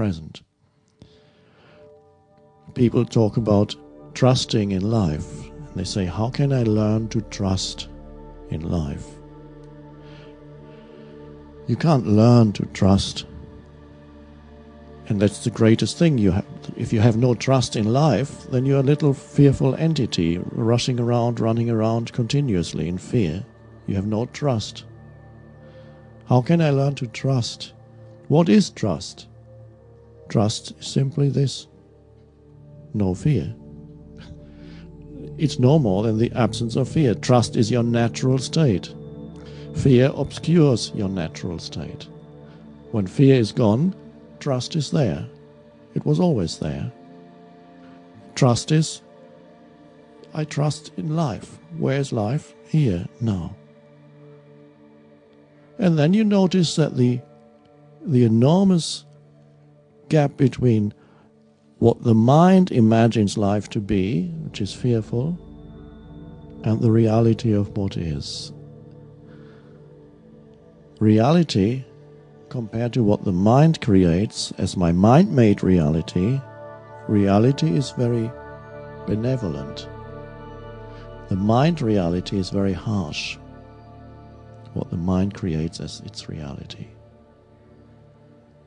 present. People talk about trusting in life. And they say, how can I learn to trust in life? You can't learn to trust. And that's the greatest thing you have. If you have no trust in life, then you're a little fearful entity rushing around, running around continuously in fear. You have no trust. How can I learn to trust? What is trust? Trust is simply this: no fear. It's no more than the absence of fear. Trust is your natural state. Fear obscures your natural state. When fear is gone, trust is there. It was always there. Trust is, I trust in life. Where is life? Here, now. And then you notice that the enormous gap between what the mind imagines life to be, which is fearful, and the reality of what is. Reality, compared to what the mind creates as my mind-made reality, reality is very benevolent. The mind reality is very harsh, what the mind creates as its reality.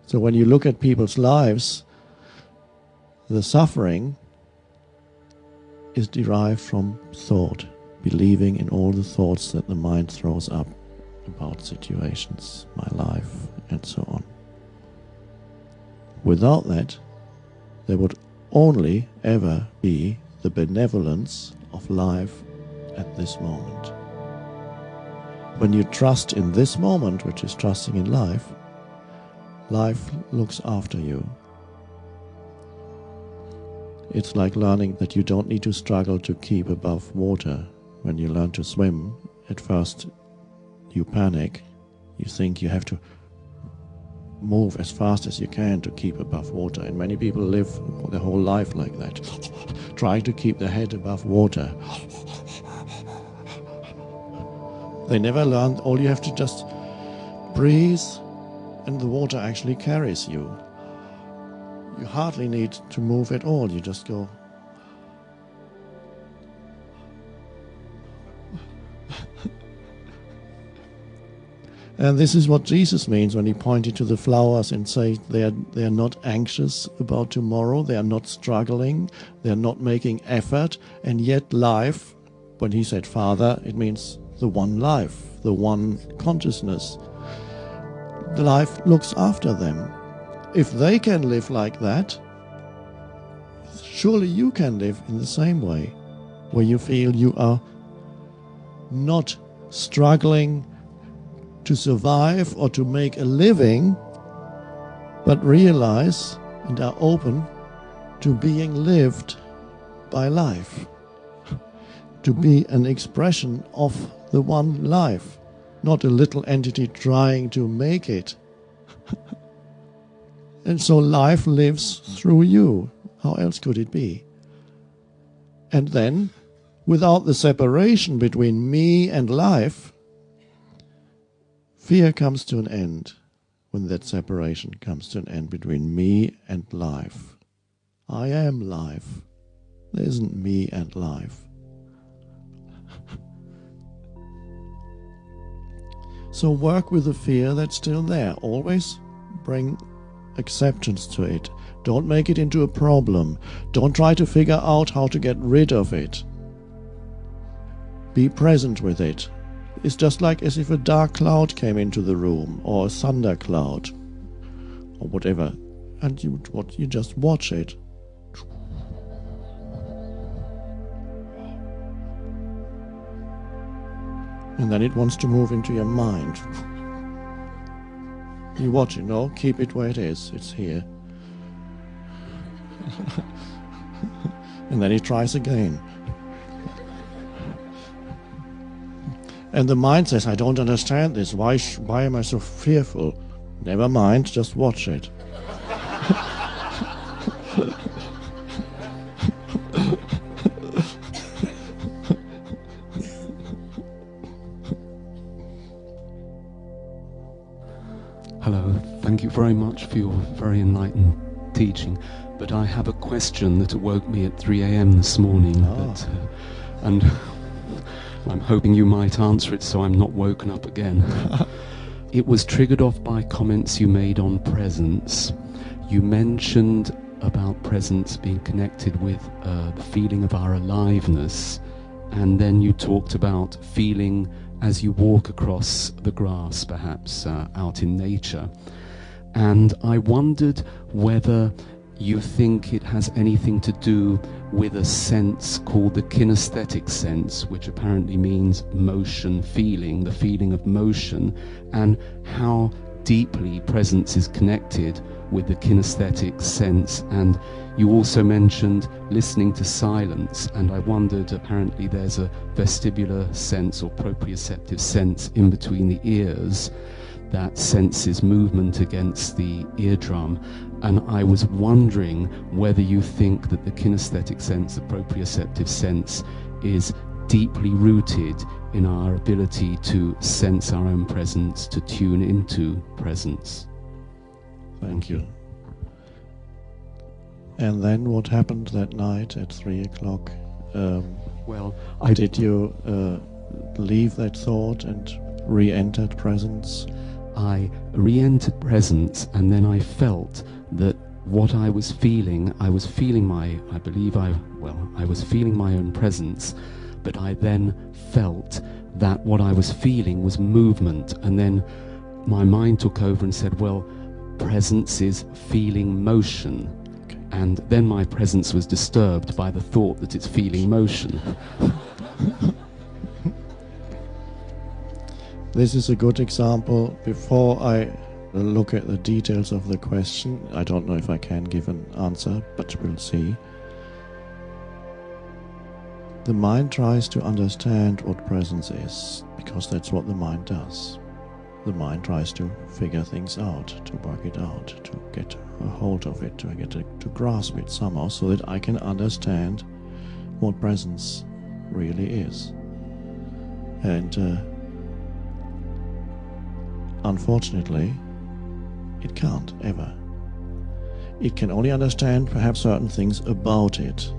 So when you look at people's lives, the suffering is derived from thought, believing in all the thoughts that the mind throws up about situations, my life, and so on. Without that, there would only ever be the benevolence of life at this moment. When you trust in this moment, which is trusting in life, life looks after you. It's like learning that you don't need to struggle to keep above water. When you learn to swim, at first you panic. You think you have to move as fast as you can to keep above water. And many people live their whole life like that, trying to keep their head above water. They never learn. All you have to just breathe, and the water actually carries you. You hardly need to move at all. You just go. And this is what Jesus means when he pointed to the flowers and said they are not anxious about tomorrow, they are not struggling, they are not making effort, and yet life, when he said Father, it means the one life, the one consciousness. The life looks after them. If they can live like that, surely you can live in the same way, where you feel you are not struggling to survive or to make a living, but realize and are open to being lived by life, to be an expression of the one life, not a little entity trying to make it. And so life lives through you. How else could it be? And then, without the separation between me and life, fear comes to an end. When that separation comes to an end between me and life. I am life. There isn't me and life. So work with the fear that's still there. Always bring acceptance to it. Don't make it into a problem. Don't try to figure out how to get rid of it. Be present with it. It's just like as if a dark cloud came into the room, or a thunder cloud, or whatever, and you just watch it. And then it wants to move into your mind. You watch it, no? Keep it where it is. It's here. And then it tries again. And the mind says, I don't understand this. Why am I so fearful? Never mind, just watch it. Hello, thank you very much for your very enlightened teaching, but I have a question that awoke me at 3 a.m. this morning, and I'm hoping you might answer it so I'm not woken up again. It was triggered off by comments you made on presence. You mentioned about presence being connected with the feeling of our aliveness, and then you talked about feeling as you walk across the grass, perhaps out in nature. And I wondered whether you think it has anything to do with a sense called the kinesthetic sense, which apparently means motion, feeling, the feeling of motion, and how deeply presence is connected with the kinesthetic sense. And you also mentioned listening to silence, and I wondered, apparently there's a vestibular sense or proprioceptive sense in between the ears that senses movement against the eardrum, and I was wondering whether you think that the kinesthetic sense, the proprioceptive sense, is deeply rooted in our ability to sense our own presence, to tune into presence. Thank you. And then what happened that night at 3 o'clock? Did you leave that thought and re-entered presence? I re-entered presence, and then I felt that what I was feeling my own presence, but I then felt that what I was feeling was movement, and then my mind took over and said, well, presence is feeling motion. Okay. And then my presence was disturbed by the thought that it's feeling motion. This is a good example. Before I look at the details of the question, I don't know if I can give an answer, but we'll see. The mind tries to understand what presence is, because that's what the mind does. The mind tries to figure things out, to work it out, to get a hold of it, to grasp it somehow, so that I can understand what presence really is. And unfortunately, it can't ever. It can only understand perhaps certain things about it.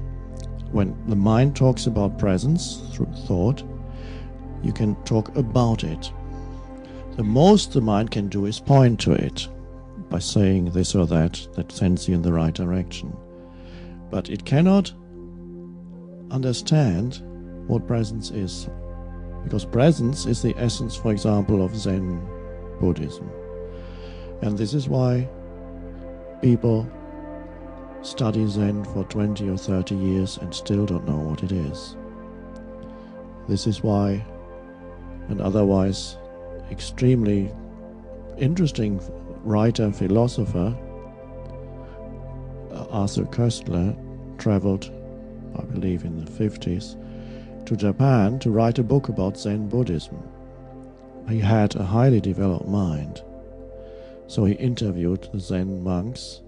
When the mind talks about presence through thought, you can talk about it. The most the mind can do is point to it by saying this or that sends you in the right direction. But it cannot understand what presence is, because presence is the essence, for example, of Zen Buddhism. And this is why people study Zen for 20 or 30 years and still don't know what it is. This is why an otherwise extremely interesting writer, philosopher, Arthur Koestler, traveled, I believe in the 50s, to Japan to write a book about Zen Buddhism. He had a highly developed mind, so he interviewed the Zen monks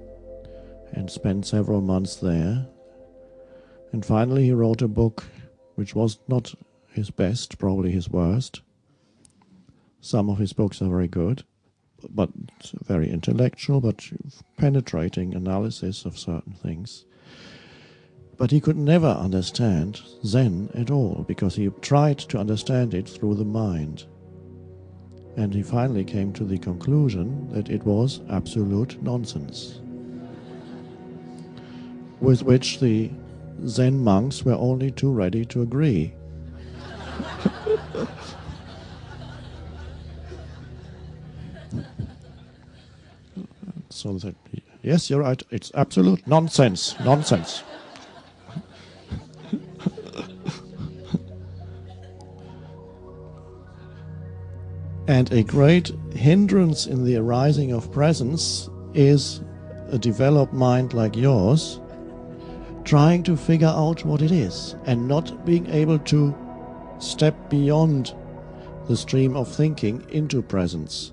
and spent several months there. And finally he wrote a book which was not his best, probably his worst. Some of his books are very good, but very intellectual, but penetrating analysis of certain things. But he could never understand Zen at all, because he tried to understand it through the mind. And he finally came to the conclusion that it was absolute nonsense, with which the Zen monks were only too ready to agree. So that, yes, you're right, it's absolute nonsense. And a great hindrance in the arising of presence is a developed mind like yours trying to figure out what it is and not being able to step beyond the stream of thinking into presence.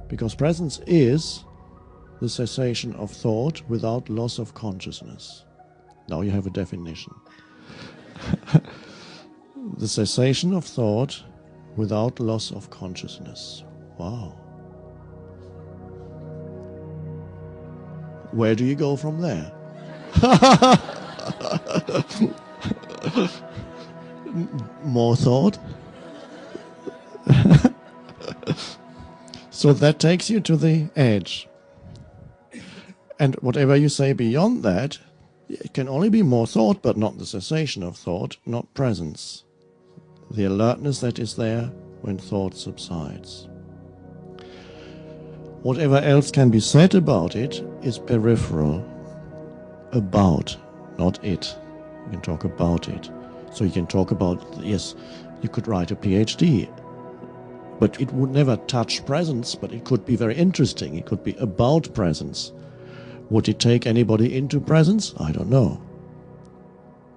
Because presence is the cessation of thought without loss of consciousness. Now you have a definition. The cessation of thought without loss of consciousness. Wow. Where do you go from there? More thought? So that takes you to the edge. And whatever you say beyond that, it can only be more thought, but not the cessation of thought, not presence. The alertness that is there when thought subsides. Whatever else can be said about it is peripheral. About, not it. You can talk about it. So you can talk about, yes, you could write a PhD, but it would never touch presence, but it could be very interesting. It could be about presence. Would it take anybody into presence? I don't know.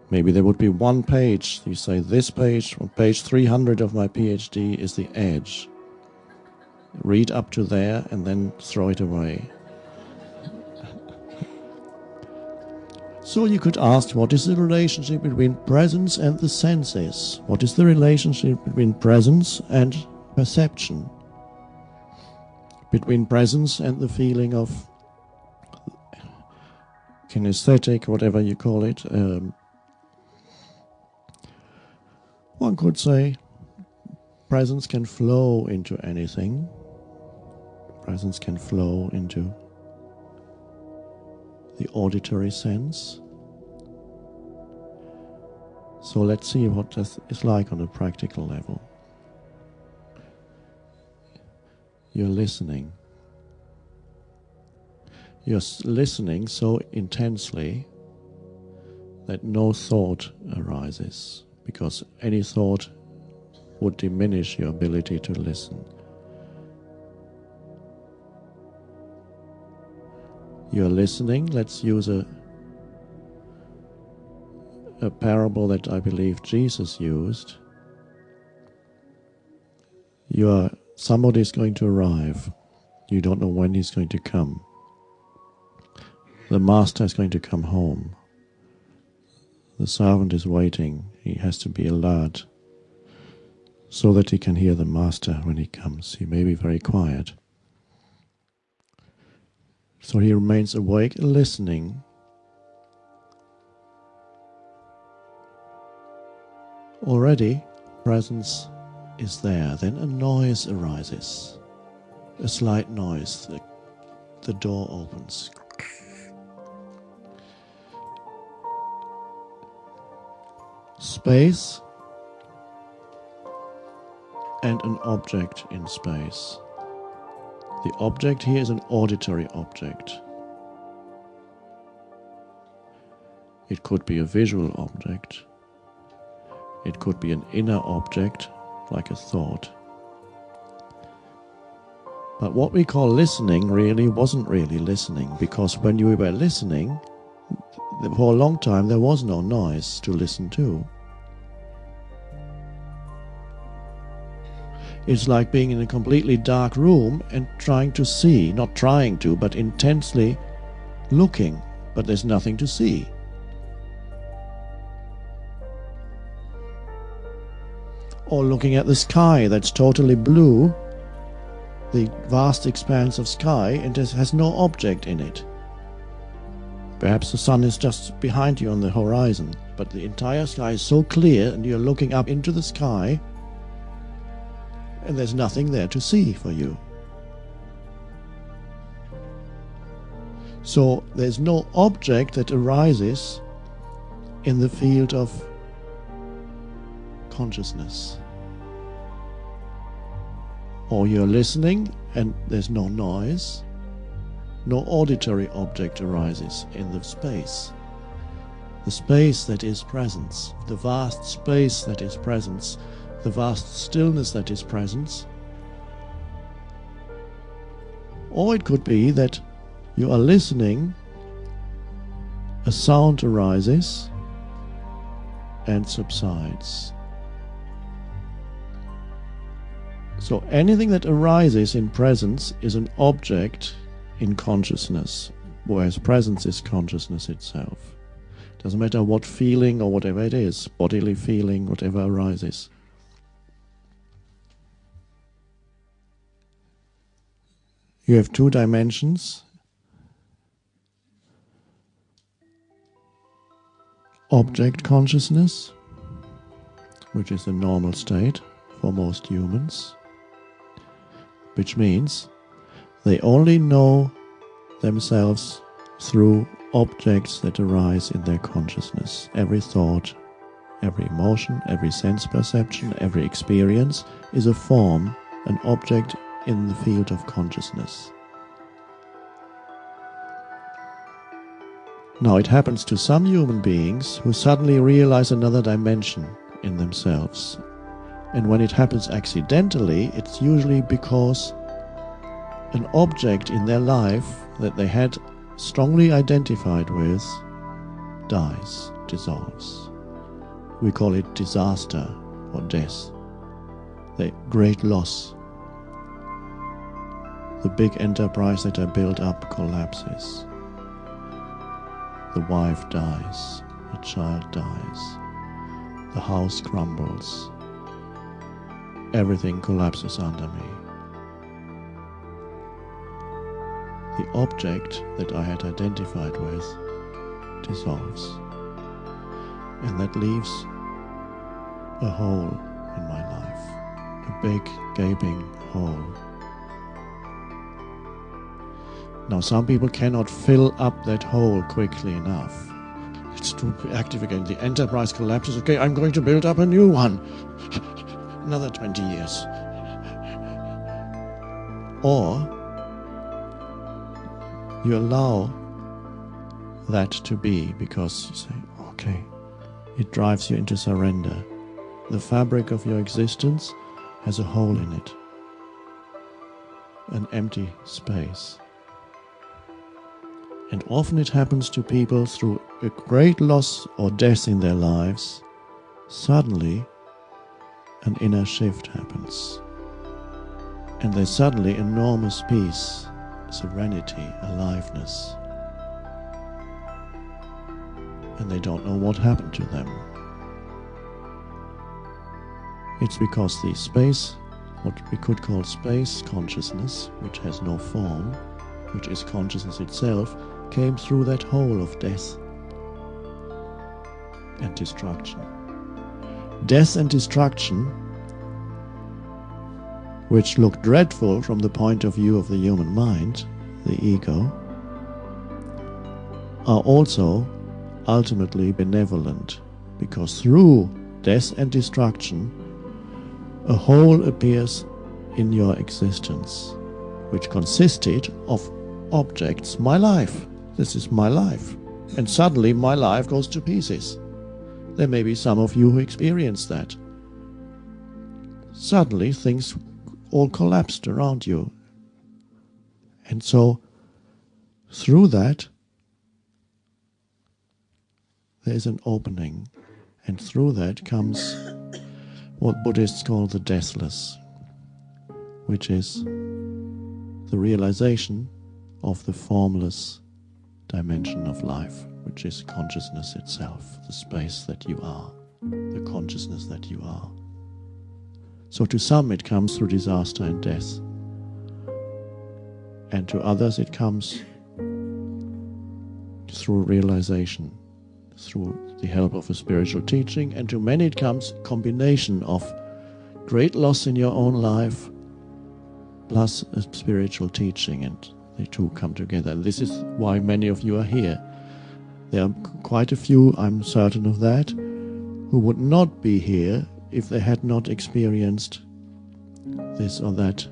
Maybe there would be one page. You say, this page, on page 300 of my PhD is the edge. Read up to there and then throw it away. So you could ask, what is the relationship between presence and the senses? What is the relationship between presence and perception? Between presence and the feeling of kinesthetic, whatever you call it. One could say presence can flow into anything. Presence can flow into the auditory sense. So let's see what that is like on a practical level. You're listening. You're listening so intensely that no thought arises, because any thought would diminish your ability to listen. You're listening. Let's use a parable that I believe Jesus used. Somebody is going to arrive. You don't know when he's going to come. The master is going to come home. The servant is waiting. He has to be alert so that he can hear the master when he comes. He may be very quiet. So he remains awake, listening. Already, presence is there. Then a noise arises. A slight noise. The door opens. Space and an object in space. The object here is an auditory object. It could be a visual object. It could be an inner object, like a thought. But what we call listening really wasn't really listening, because when you were listening, for a long time there was no noise to listen to. It's like being in a completely dark room and trying to see, not trying to, but intensely looking, but there's nothing to see. Or looking at the sky that's totally blue, the vast expanse of sky, and it has no object in it. Perhaps the sun is just behind you on the horizon, but the entire sky is so clear and you're looking up into the sky and there's nothing there to see for you. So there's no object that arises in the field of consciousness. Or you're listening and there's no noise. No auditory object arises in the space. The space that is presence, the vast space that is presence, the vast stillness that is presence. Or it could be that you are listening, a sound arises and subsides. So anything that arises in presence is an object in consciousness, whereas presence is consciousness itself. Doesn't matter what feeling or whatever it is, bodily feeling, whatever arises. You have two dimensions object consciousness, which is a normal state for most humans, which means they only know themselves through objects that arise in their consciousness. Every thought, every emotion, every sense perception, every experience is a form, an object in the field of consciousness. Now it happens to some human beings who suddenly realize another dimension in themselves. And when it happens accidentally, it's usually because an object in their life that they had strongly identified with dies, dissolves. We call it disaster or death, the great loss. The big enterprise that I built up collapses. The wife dies, the child dies, the house crumbles, everything collapses under me. The object that I had identified with dissolves, and that leaves a hole in my life, a big gaping hole. Now some people cannot fill up that hole quickly enough. It's too active again. The enterprise collapses. Okay, I'm going to build up a new one. Another 20 years. Or you allow that to be because you say, okay, it drives you into surrender. The fabric of your existence has a hole in it, an empty space. And often it happens to people through a great loss or death in their lives. Suddenly, an inner shift happens. And there's suddenly enormous peace, serenity, aliveness. And they don't know what happened to them. It's because the space, what we could call space consciousness, which has no form, which is consciousness itself, came through that hole of death and destruction. Death and destruction, which look dreadful from the point of view of the human mind, the ego, are also ultimately benevolent, because through death and destruction, a hole appears in your existence, which consisted of objects, my life. This is my life. And suddenly my life goes to pieces. There may be some of you who experience that. Suddenly things all collapsed around you. And so through that there's an opening. And through that comes what Buddhists call the deathless, which is the realization of the formless dimension of life, which is consciousness itself, the space that you are, the consciousness that you are. So to some it comes through disaster and death, and to others it comes through realization, through the help of a spiritual teaching, and to many it comes a combination of great loss in your own life plus a spiritual teaching, and the two come together. And this is why many of you are here. There are quite a few, I'm certain of that, who would not be here if they had not experienced this or that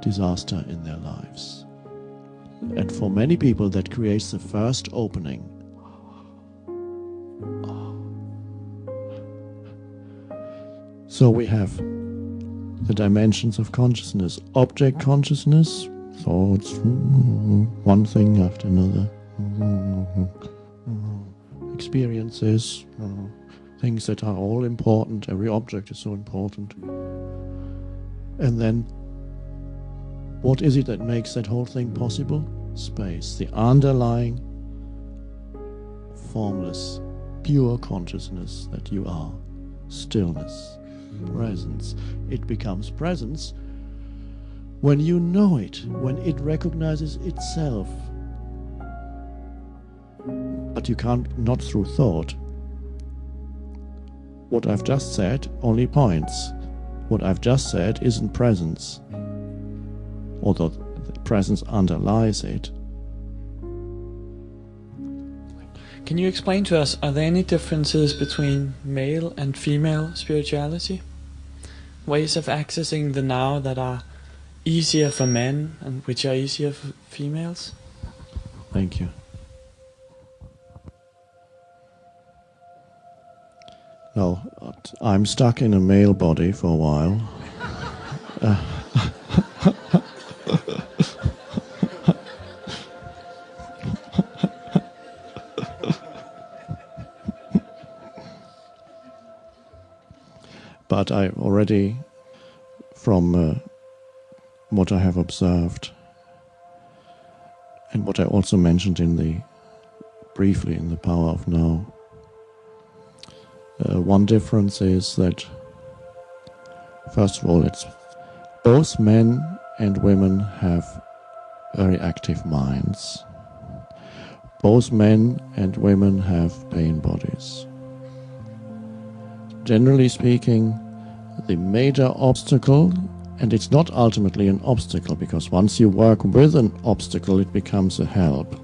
disaster in their lives. And for many people that creates the first opening. So we have the dimensions of consciousness, object consciousness, thoughts, one thing after another, experiences, things that are all important. Every object is so important. And then, what is it that makes that whole thing possible? Space, the underlying, formless, pure consciousness that you are. Stillness, presence. It becomes presence when you know it, when it recognizes itself. But you can't, not through thought, what I've just said only points. What I've just said isn't presence, although the presence underlies it. Can you explain to us, are there any differences between male and female spirituality? Ways of accessing the now that are easier for men and which are easier for females? Thank you. No, I'm stuck in a male body for a while. But I already, from what I have observed, and what I also mentioned briefly in the Power of Now, one difference is that, first of all, it's both men and women have very active minds. Both men and women have pain bodies. Generally speaking, the major obstacle, and it's not ultimately an obstacle, because once you work with an obstacle, it becomes a help.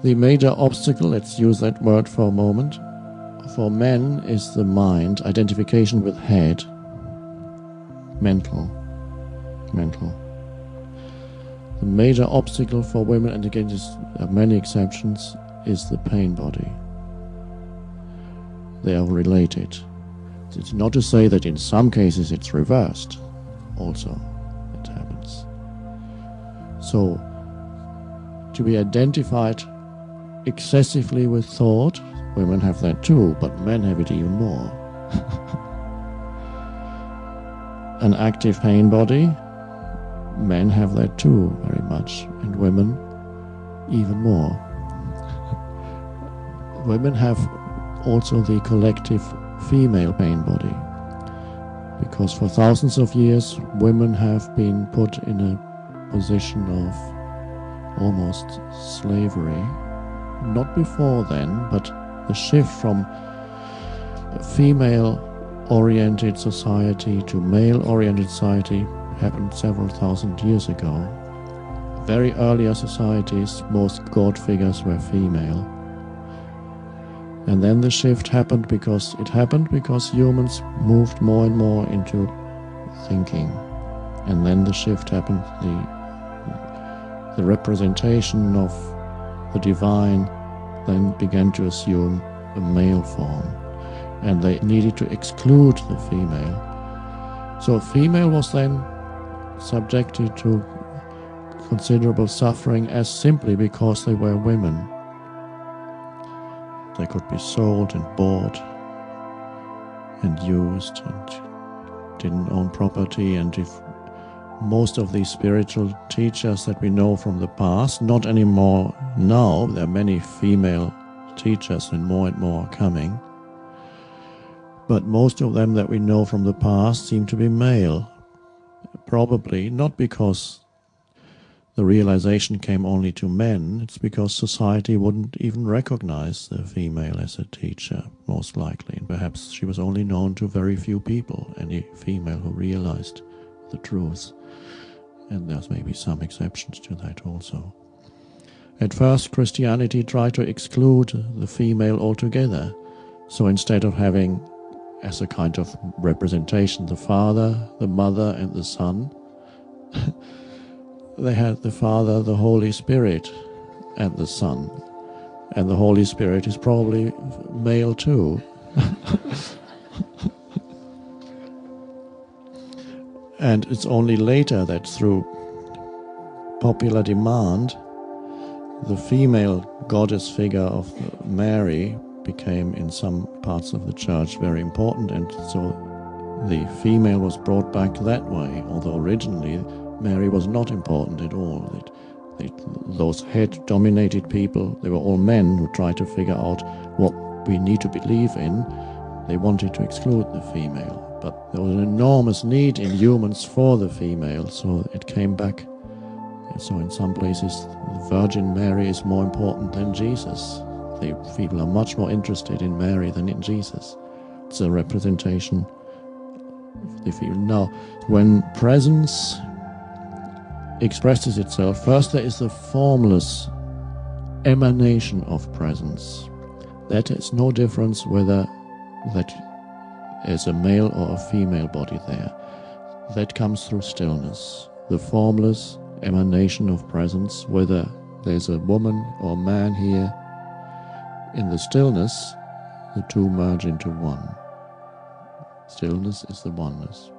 The major obstacle, let's use that word for a moment, for men is the mind, identification with head, mental. The major obstacle for women, and again there are many exceptions, is the pain body. They are related. It's not to say that in some cases it's reversed. Also, it happens. So, to be identified excessively with thought, women have that too, but men have it even more. An active pain body, men have that too very much, and women even more. Women have also the collective female pain body, because for thousands of years women have been put in a position of almost slavery. Not before then, but the shift from a female-oriented society to male-oriented society happened several thousand years ago. Very earlier societies, most god figures were female. And then the shift happened because humans moved more and more into thinking. And then the shift happened, the representation of the divine then began to assume a male form. And they needed to exclude the female. So female was then subjected to considerable suffering as simply because they were women. They could be sold and bought and used and didn't own property. And if most of these spiritual teachers that we know from the past, not anymore now, there are many female teachers and more are coming, but most of them that we know from the past seem to be male. Probably not because the realization came only to men, it's because society wouldn't even recognize the female as a teacher, most likely. And perhaps she was only known to very few people, any female who realized the truth. And there's maybe some exceptions to that also. At first, Christianity tried to exclude the female altogether. So instead of having, as a kind of representation, the father, the mother, and the son, they had the Father, the Holy Spirit, and the Son. And the Holy Spirit is probably male too. And it's only later that through popular demand, the female goddess figure of Mary became in some parts of the church very important, and so the female was brought back that way, although originally Mary was not important at all. Those head-dominated people, they were all men who tried to figure out what we need to believe in. They wanted to exclude the female. But there was an enormous need in humans for the female, so it came back. And so in some places, the Virgin Mary is more important than Jesus. People are much more interested in Mary than in Jesus. It's a representation. They feel now, when presence expresses itself, first there is the formless emanation of presence. That is no difference whether that is a male or a female body there. That comes through stillness. The formless emanation of presence, whether there's a woman or man here, in the stillness, the two merge into one. Stillness is the oneness.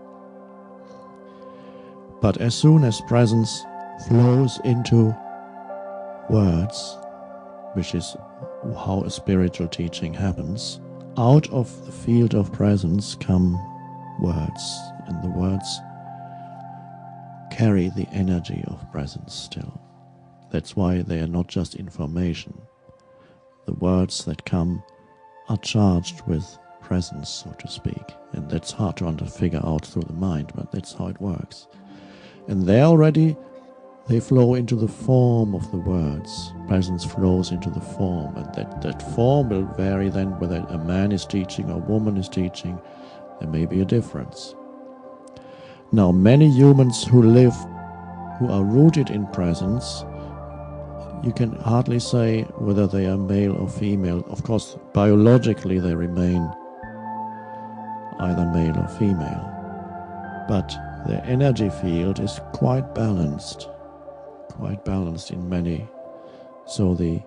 But as soon as presence flows into words, which is how a spiritual teaching happens, out of the field of presence come words, and the words carry the energy of presence still. That's why they are not just information. The words that come are charged with presence, so to speak, and that's hard to figure out through the mind, but that's how it works. And there already they flow into the form of the words. Presence flows into the form, and that form will vary then whether a man is teaching or a woman is teaching. There may be a difference. Now, many humans who are rooted in presence, you can hardly say whether they are male or female. Of course, biologically they remain either male or female, but their energy field is quite balanced in many. So the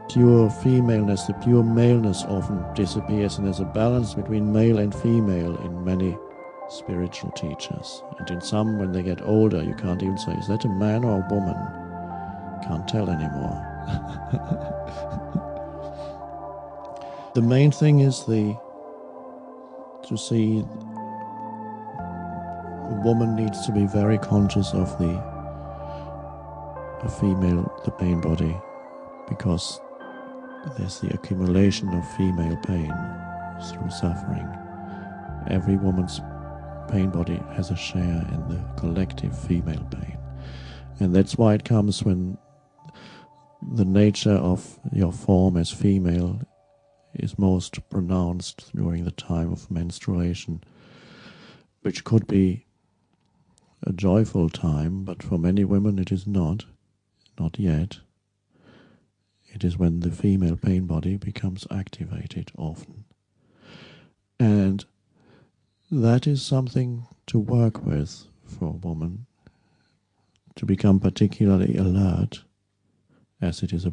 pure femaleness, the pure maleness often disappears, and there's a balance between male and female in many spiritual teachers. And in some, when they get older, you can't even say, is that a man or a woman? Can't tell anymore. The main thing is to see a woman needs to be very conscious of the pain body, because there's the accumulation of female pain through suffering. Every woman's pain body has a share in the collective female pain. And that's why it comes when the nature of your form as female is most pronounced during the time of menstruation, which could be a joyful time, but for many women it is not yet. It is when the female pain body becomes activated often. And that is something to work with for a woman, to become particularly alert, as it is about